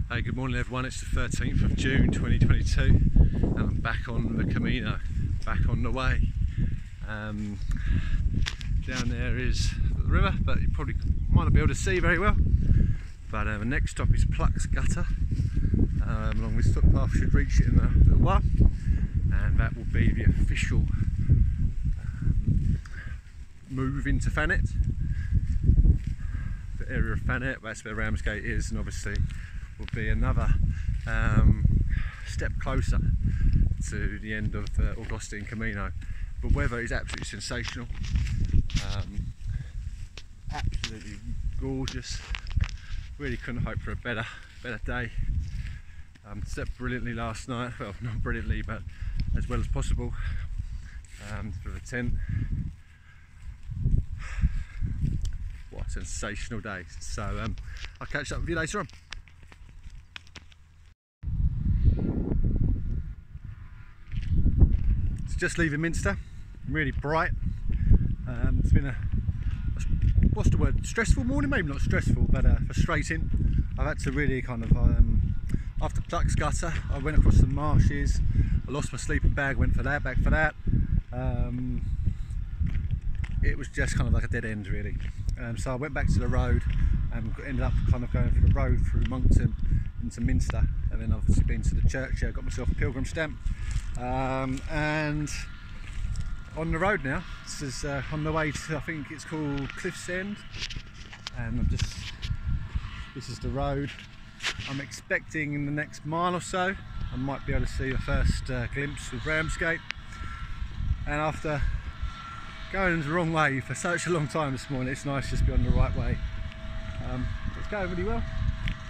Hey, good morning everyone, it's the 13th of June 2022 and I'm back on the Camino, back on the way. Down there is the river, but you probably might not be able to see very well. But the next stop is Gutter. Along this footpath should reach it in a little while, and that will be the official move into Thanet. The area of Thanet, that's where Ramsgate is, and obviously will be another step closer to the end of the Augustine Camino. The weather is absolutely sensational, absolutely gorgeous. Really couldn't hope for a better day. Slept brilliantly last night, well, not brilliantly, but as well as possible, through the tent. What a sensational day. So I'll catch up with you later on. Just leaving Minster, really bright. It's been what's the word, stressful morning, maybe not stressful, but frustrating. I've had to really kind of, after Gutter, I went across some marshes, I lost my sleeping bag, went for that, back for that. It was just kind of like a dead end really. So I went back to the road and ended up kind of going through the road through Moncton into Minster, and then obviously been to the church here, got myself a pilgrim stamp. And on the road now, this is on the way to, I think it's called Cliff's End, and this is the road. I'm expecting in the next mile or so I might be able to see the first glimpse of Ramsgate. And after going the wrong way for such a long time this morning, it's nice just to be on the right way. It's going really well,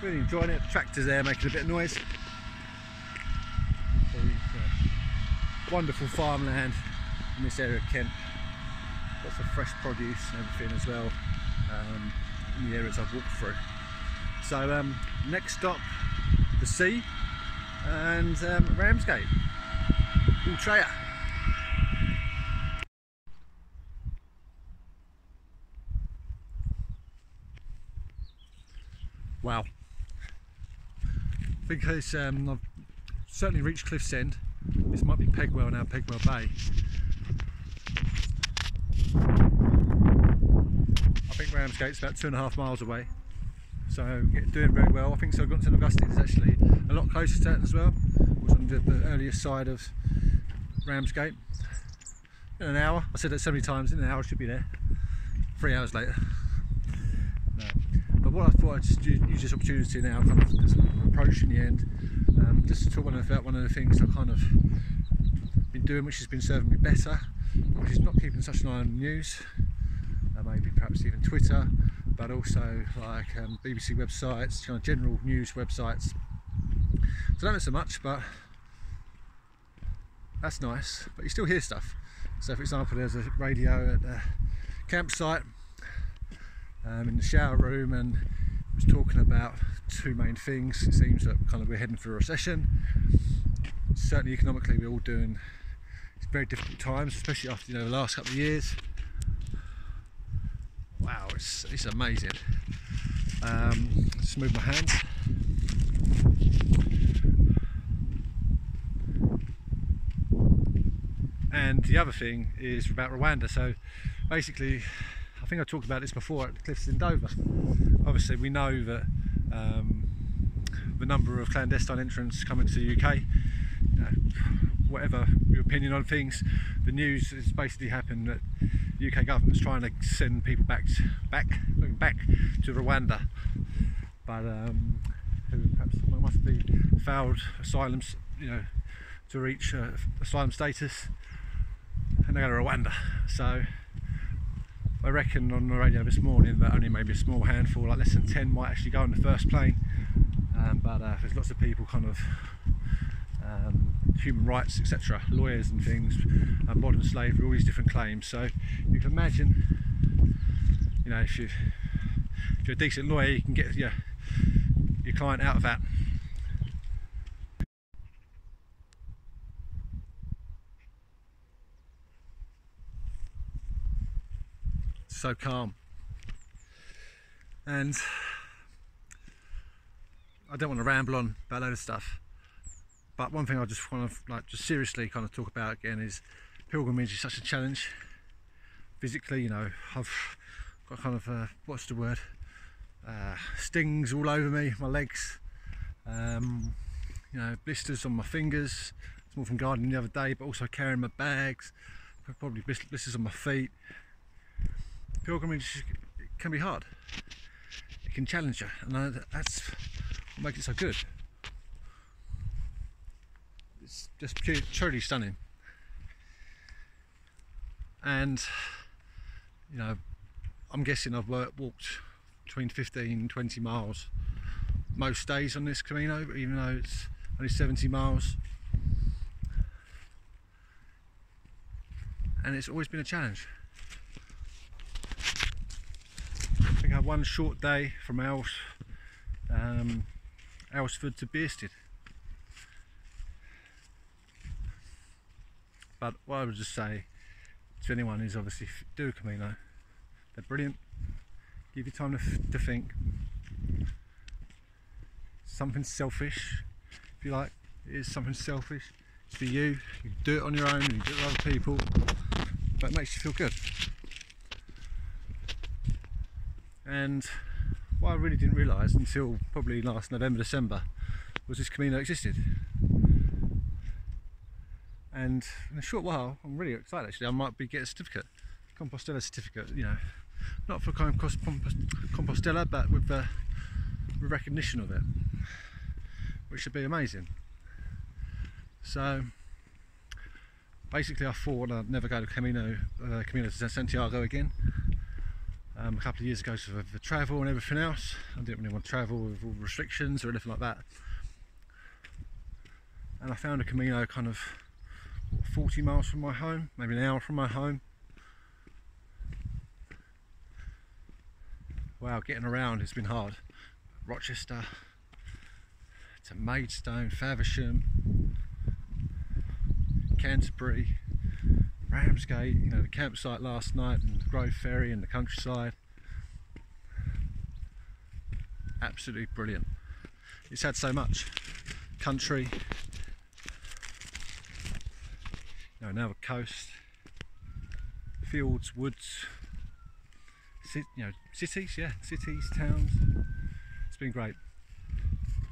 really enjoying it. The tractor's there making a bit of noise. Wonderful farmland in this area of Kent, lots of fresh produce and everything as well, in the areas I've walked through. So next stop, the sea, and Ramsgate, Ultraya. Wow, I think it's, I've certainly reached Cliff's End. This might be Pegwell now, Pegwell Bay. I think Ramsgate's about 2.5 miles away, so doing very well. I think so. Augustines is actually a lot closer to that as well. It was on the earlier side of Ramsgate. In an hour, I said that so many times, in an hour I should be there. 3 hours later. No. But what I thought I'd just use this opportunity now, kind of just approaching the end, just to talk about one of the things I've kind of been doing, which has been serving me better, which is not keeping such an eye on the news, maybe perhaps even Twitter, but also like BBC websites, kind of general news websites. So I don't know so much, but that's nice. But you still hear stuff. So for example, there's a radio at the campsite, in the shower room, and it was talking about two main things. It seems that kind of we're heading for a recession. Certainly economically we're all doing, it's very difficult times, especially after the last couple of years. Wow, it's amazing. Just move my hands. And the other thing is about Rwanda. So basically, I think I talked about this before at the cliffs in Dover. Obviously we know that the number of clandestine entrants coming to the UK, whatever your opinion on things, the news has basically happened that the UK government's trying to send people back to Rwanda, but who perhaps must be failed asylums, to reach asylum status, and they go to Rwanda. So I reckon on the radio this morning that only maybe a small handful, like less than 10, might actually go on the first plane. But there's lots of people, kind of human rights, etc., lawyers and things, modern slavery, all these different claims. So you can imagine, if you're a decent lawyer, you can get your client out of that. So calm. And I don't want to ramble on about a load of stuff, but one thing I just want to just seriously kind of talk about again is pilgrimage is such a challenge physically. You know, I've got kind of what's the word, stings all over me, my legs, you know, blisters on my fingers. It's more from gardening the other day, but also carrying my bags, probably blisters on my feet. Pilgrimage can be hard, it can challenge you, and that's what makes it so good. It's just truly stunning. And you know, I'm guessing I've walked between 15 and 20 miles most days on this Camino, even though it's only 70 miles, and it's always been a challenge. I think I had one short day from Aylesford to Bearsted, but what I would just say to anyone is obviously do a Camino. They're brilliant. Give you time to think. Something selfish, if you like. It is something selfish. It's for you. You can do it on your own, you can do it with other people, but it makes you feel good. And what I really didn't realise until probably last November, December, was this Camino existed. And in a short while, I'm really excited actually, I might be getting a certificate, Compostela certificate, you know, not for Compostela, but with recognition of it, which should be amazing. So basically I thought I'd never go to Camino to Santiago again. A couple of years ago for travel and everything else. I didn't really want to travel with all restrictions or anything like that. And I found a Camino kind of 40 miles from my home, maybe an hour from my home. Wow, getting around has been hard. Rochester to Maidstone, Faversham, Canterbury, Ramsgate, you know, the campsite last night and the Grove Ferry and the countryside. Absolutely brilliant. It's had so much country, you know, now the coast, fields, woods, you know, cities, towns. It's been great.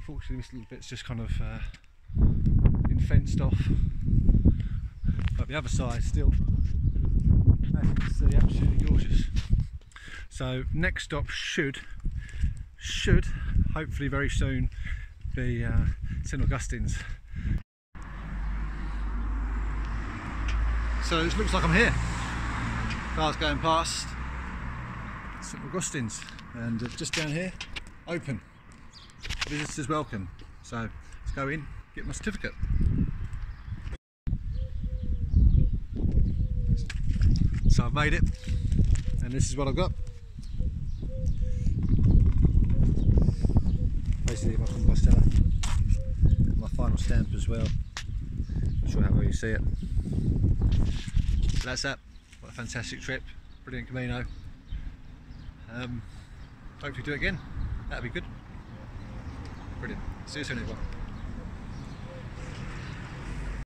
Fortunately, this little bit's just kind of been fenced off, but the other side still, as you can see, absolutely gorgeous. So next stop should hopefully very soon be St Augustine's. So it looks like I'm here. Cars going past St Augustine's, and just down here, open. Visitors welcome. So let's go in, get my certificate. So I've made it, and this is what I've got. Basically my Compostela, my final stamp as well. Not sure how well you see it. So that's that. What a fantastic trip, brilliant Camino. Hopefully do it again, that'd be good. Brilliant. See you soon everyone.